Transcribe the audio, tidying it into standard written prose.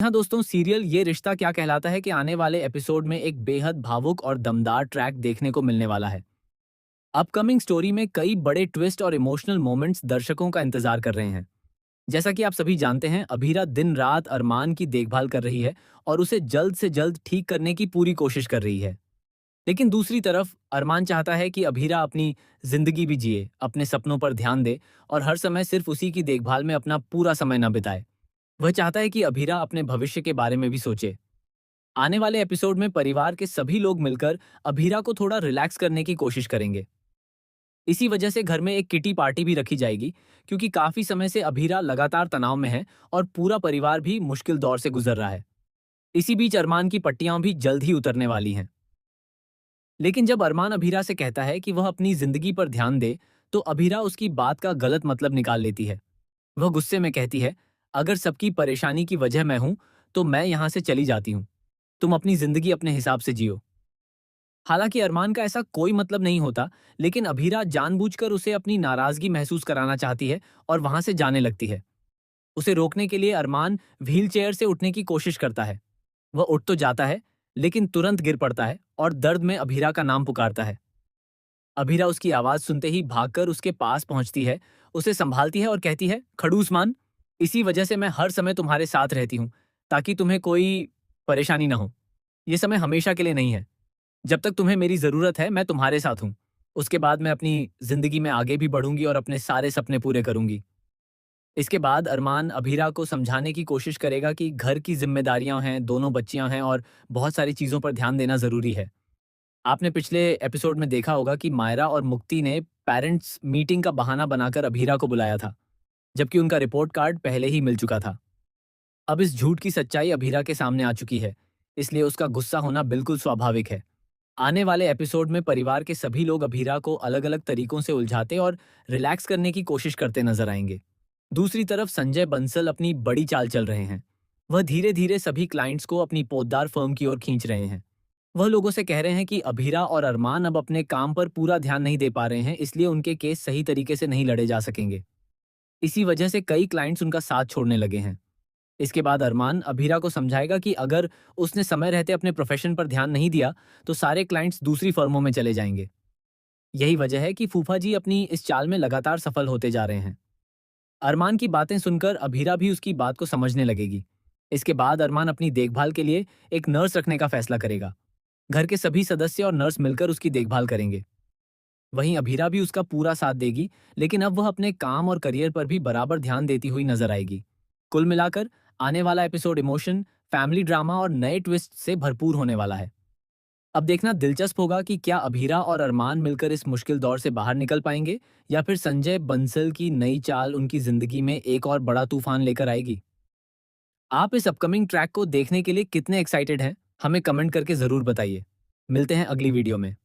हाँ दोस्तों, सीरियल ये रिश्ता क्या कहलाता है कि आने वाले एपिसोड में एक बेहद भावुक और दमदार ट्रैक देखने को मिलने वाला है। अपकमिंग स्टोरी में कई बड़े ट्विस्ट और इमोशनल मोमेंट्स दर्शकों का इंतजार कर रहे हैं। जैसा कि आप सभी जानते हैं, अभीरा दिन रात अरमान की देखभाल कर रही है और उसे जल्द से जल्द ठीक करने की पूरी कोशिश कर रही है। लेकिन दूसरी तरफ अरमान चाहता है कि अभीरा अपनी जिंदगी भी जिए, अपने सपनों पर ध्यान दे और हर समय सिर्फ उसी की देखभाल में अपना पूरा समय न बिताए। वह चाहता है कि अभीरा अपने भविष्य के बारे में भी सोचे। आने वाले एपिसोड में परिवार के सभी लोग मिलकर अभीरा को थोड़ा रिलैक्स करने की कोशिश करेंगे। इसी वजह से घर में एक किटी पार्टी भी रखी जाएगी, क्योंकि काफी समय से अभीरा लगातार तनाव में है और पूरा परिवार भी मुश्किल दौर से गुजर रहा है। इसी बीच अरमान की पट्टियां भी जल्द ही उतरने वाली हैं। लेकिन जब अरमान अभीरा से कहता है कि वह अपनी जिंदगी पर ध्यान दे, तो अभीरा उसकी बात का गलत मतलब निकाल लेती है। वह गुस्से में कहती है, अगर सबकी परेशानी की वजह मैं हूं, तो मैं यहां से चली जाती हूं। तुम अपनी जिंदगी अपने हिसाब से जियो। हालांकि अरमान का ऐसा कोई मतलब नहीं होता, लेकिन अभीरा जानबूझकर उसे अपनी नाराजगी महसूस कराना चाहती है और वहां से जाने लगती है। उसे रोकने के लिए अरमान व्हील चेयर से उठने की कोशिश करता है। वह उठ तो जाता है, लेकिन तुरंत गिर पड़ता है और दर्द में अभीरा का नाम पुकारता है। अभीरा उसकी आवाज सुनते ही भागकर उसके पास पहुंचती है, उसे संभालती है और कहती है, खड़ूस मान, इसी वजह से मैं हर समय तुम्हारे साथ रहती हूँ, ताकि तुम्हें कोई परेशानी ना हो। ये समय हमेशा के लिए नहीं है। जब तक तुम्हें मेरी जरूरत है, मैं तुम्हारे साथ हूँ। उसके बाद मैं अपनी जिंदगी में आगे भी बढ़ूंगी और अपने सारे सपने पूरे करूंगी। इसके बाद अरमान अभीरा को समझाने की कोशिश करेगा कि घर की जिम्मेदारियां हैं, दोनों बच्चियां हैं और बहुत सारी चीजों पर ध्यान देना जरूरी है। आपने पिछले एपिसोड में देखा होगा कि मायरा और मुक्ति ने पेरेंट्स मीटिंग का बहाना बनाकर अभीरा को बुलाया था, जबकि उनका रिपोर्ट कार्ड पहले ही मिल चुका था। अब इस झूठ की सच्चाई अभीरा के सामने आ चुकी है, इसलिए उसका गुस्सा होना बिल्कुल स्वाभाविक है। आने वाले एपिसोड में परिवार के सभी लोग अभीरा को अलग-अलग तरीकों से उलझाते और रिलैक्स करने की कोशिश करते नजर आएंगे। दूसरी तरफ संजय बंसल अपनी बड़ी चाल चल रहे हैं। वह धीरे-धीरे सभी क्लाइंट्स को अपनी पोद्दार फर्म की ओर खींच रहे हैं। वह लोगों से कह रहे हैं कि अभीरा और अरमान अब अपने काम पर पूरा ध्यान नहीं दे पा रहे हैं, इसलिए उनके केस सही तरीके से नहीं लड़े जा सकेंगे। इसी वजह से कई क्लाइंट्स उनका साथ छोड़ने लगे हैं। इसके बाद अरमान अभीरा को समझाएगा कि अगर उसने समय रहते अपने प्रोफेशन पर ध्यान नहीं दिया, तो सारे क्लाइंट्स दूसरी फर्मों में चले जाएंगे। यही वजह है कि फूफा जी अपनी इस चाल में लगातार सफल होते जा रहे हैं। अरमान की बातें सुनकर अभीरा भी उसकी बात को समझने लगेगी। इसके बाद अरमान अपनी देखभाल के लिए एक नर्स रखने का फैसला करेगा। घर के सभी सदस्य और नर्स मिलकर उसकी देखभाल करेंगे। वहीं अभीरा भी उसका पूरा साथ देगी, लेकिन अब वह अपने काम और करियर पर भी बराबर ध्यान देती हुई नजर आएगी। कुल मिलाकर आने वाला एपिसोड इमोशन, फैमिली ड्रामा और नए ट्विस्ट से भरपूर होने वाला है। अब देखना दिलचस्प होगा कि क्या अभीरा और अरमान मिलकर इस मुश्किल दौर से बाहर निकल पाएंगे, या फिर संजय बंसल की नई चाल उनकी जिंदगी में एक और बड़ा तूफान लेकर आएगी। आप इस अपकमिंग ट्रैक को देखने के लिए कितने एक्साइटेड हैं, हमें कमेंट करके जरूर बताइए। मिलते हैं अगली वीडियो में।